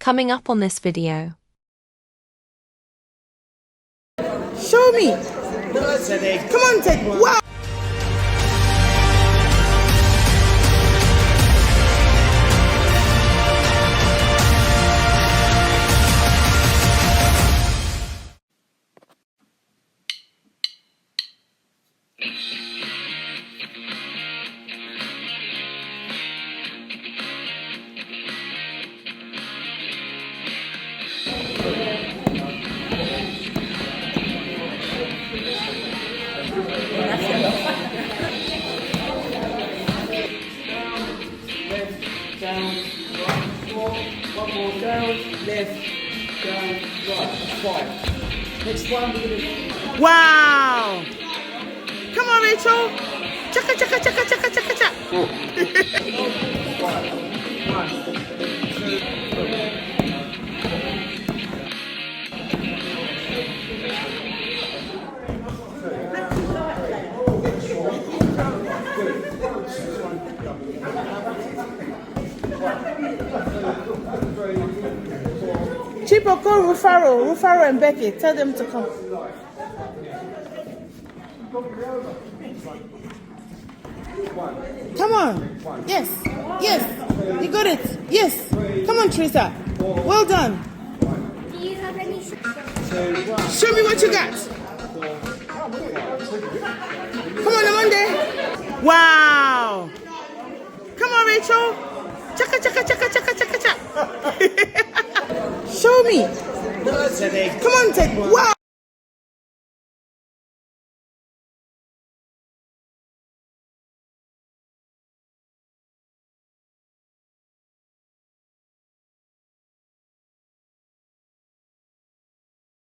coming up on this video. Show me. Come on, Ted. Wow. Down, right, one more down, left, down, right, 5. Next one, we're going to... Wow. Come on, Rachel. Chaka, chaka, chaka, chaka, chaka, chaka. 1, 2, 3. Chipo, call Rufaro and Becky. Tell them to come. Come on. Yes. Yes. You got it. Yes. Come on, Teresa. Well done. Do you have any? Show me what you got. Come on, Monday. Wow. Come on, Rachel. Chaka, chaka, chaka, chaka, chaka, chaka. Show me. Come on, Ted. Wow.